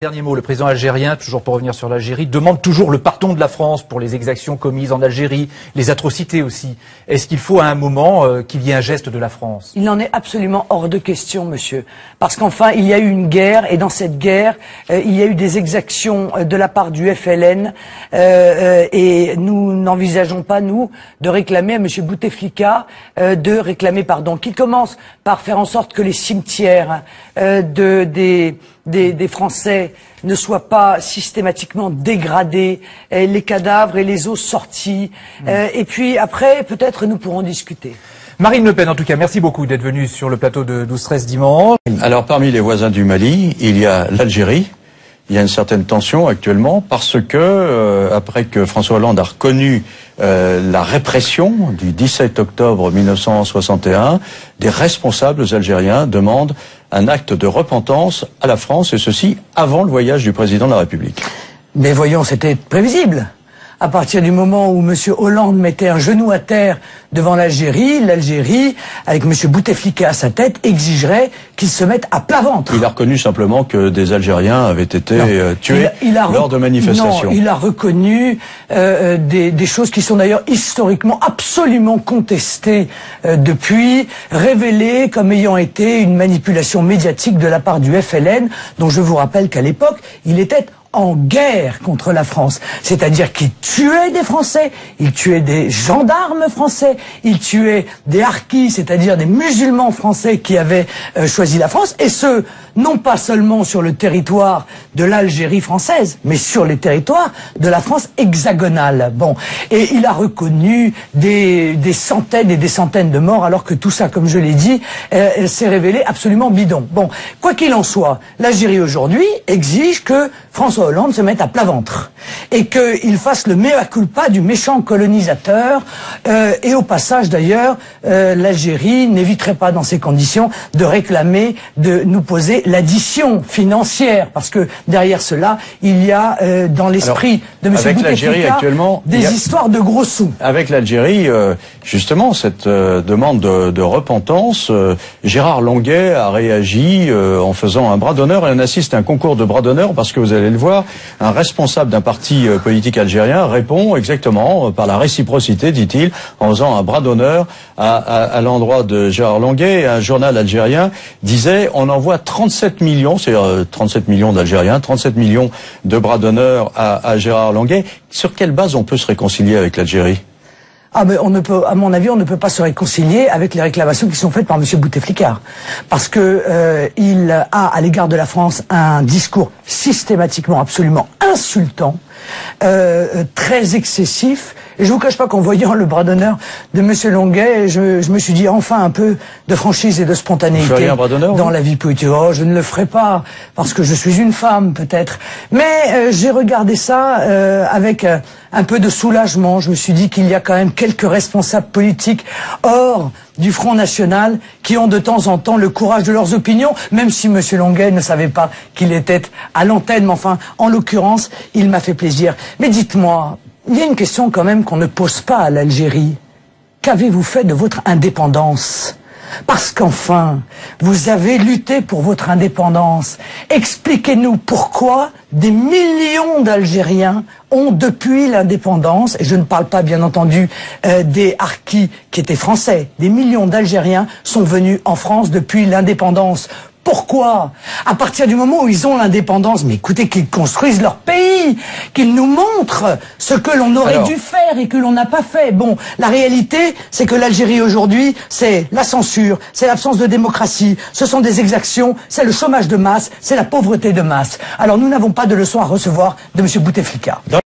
Dernier mot, le président algérien, toujours pour revenir sur l'Algérie, demande toujours le pardon de la France pour les exactions commises en Algérie, les atrocités aussi. Est-ce qu'il faut à un moment qu'il y ait un geste de la France? Il n'en est absolument hors de question, monsieur. Parce qu'enfin, il y a eu une guerre, et dans cette guerre, il y a eu des exactions de la part du FLN, et nous n'envisageons pas, nous, de réclamer à monsieur Bouteflika, qu'il commence par faire en sorte que les cimetières des Français ne soient pas systématiquement dégradés, les cadavres et les os sortis. Et puis après, peut-être nous pourrons discuter. Marine Le Pen, en tout cas, merci beaucoup d'être venue sur le plateau de 12-13 dimanche. Alors, parmi les voisins du Mali, il y a l'Algérie. Il y a une certaine tension actuellement parce que, après que François Hollande a reconnu la répression du 17 octobre 1961, des responsables algériens demandent un acte de repentance à la France, et ceci avant le voyage du président de la République. Mais voyons, c'était prévisible. À partir du moment où M. Hollande mettait un genou à terre devant l'Algérie, avec M. Bouteflika à sa tête, exigerait qu'il se mette à plat ventre. Il a reconnu simplement que des Algériens avaient été tués lors de manifestations. Non, il a reconnu des choses qui sont d'ailleurs historiquement absolument contestées depuis, révélées comme ayant été une manipulation médiatique de la part du FLN, dont je vous rappelle qu'à l'époque, il était en guerre contre la France, c'est-à-dire qu'il tuait des Français, il tuait des gendarmes français, il tuait des harkis, c'est-à-dire des musulmans français qui avaient choisi la France, et ce, non pas seulement sur le territoire de l'Algérie française, mais sur les territoires de la France hexagonale. Bon, et il a reconnu des centaines et des centaines de morts, alors que tout ça, comme je l'ai dit, s'est révélé absolument bidon. Bon, quoi qu'il en soit, l'Algérie aujourd'hui exige que François Hollande se mette à plat ventre et qu'il fasse le mea culpa du méchant colonisateur, et au passage d'ailleurs, l'Algérie n'éviterait pas dans ces conditions de réclamer, de nous poser l'addition financière, parce que derrière cela, il y a dans l'esprit de M. Bouteflika des histoires de gros sous. Avec l'Algérie, justement, cette demande de repentance, Gérard Longuet a réagi en faisant un bras d'honneur, et on assiste à un concours de bras d'honneur parce que vous allez le voir, un responsable d'un parti politique algérien répond exactement par la réciprocité, dit-il, en faisant un bras d'honneur à l'endroit de Gérard Longuet. Et un journal algérien disait on envoie 37 millions, c'est 37 millions d'Algériens, 37 millions de bras d'honneur à Gérard Longuet. Sur quelle base on peut se réconcilier avec l'Algérie ? Ah, mais on ne peut, à mon avis, on ne peut pas se réconcilier avec les réclamations qui sont faites par M. Bouteflika, parce que il a à l'égard de la France un discours systématiquement absolument insultant, très excessif. Et je vous cache pas qu'en voyant le bras d'honneur de M. Longuet, je me suis dit enfin un peu de franchise et de spontanéité dans la vie politique. Oh, je ne le ferai pas parce que je suis une femme peut-être, mais j'ai regardé ça avec un peu de soulagement. Je me suis dit qu'il y a quand même quelques responsables politiques hors du Front National qui ont de temps en temps le courage de leurs opinions, même si M. Longuet ne savait pas qu'il était à l'antenne, mais enfin, en l'occurrence, il m'a fait plaisir. Mais dites-moi, il y a une question quand même qu'on ne pose pas à l'Algérie. Qu'avez-vous fait de votre indépendance ? Parce qu'enfin, vous avez lutté pour votre indépendance. Expliquez-nous pourquoi des millions d'Algériens ont, depuis l'indépendance, et je ne parle pas bien entendu des harkis qui étaient français, des millions d'Algériens sont venus en France depuis l'indépendance. Pourquoi? À partir du moment où ils ont l'indépendance, mais écoutez, qu'ils construisent leur pays, qu'ils nous montrent ce que l'on aurait dû faire et que l'on n'a pas fait. Bon, la réalité, c'est que l'Algérie aujourd'hui, c'est la censure, c'est l'absence de démocratie, ce sont des exactions, c'est le chômage de masse, c'est la pauvreté de masse. Alors nous n'avons pas de leçons à recevoir de M. Bouteflika.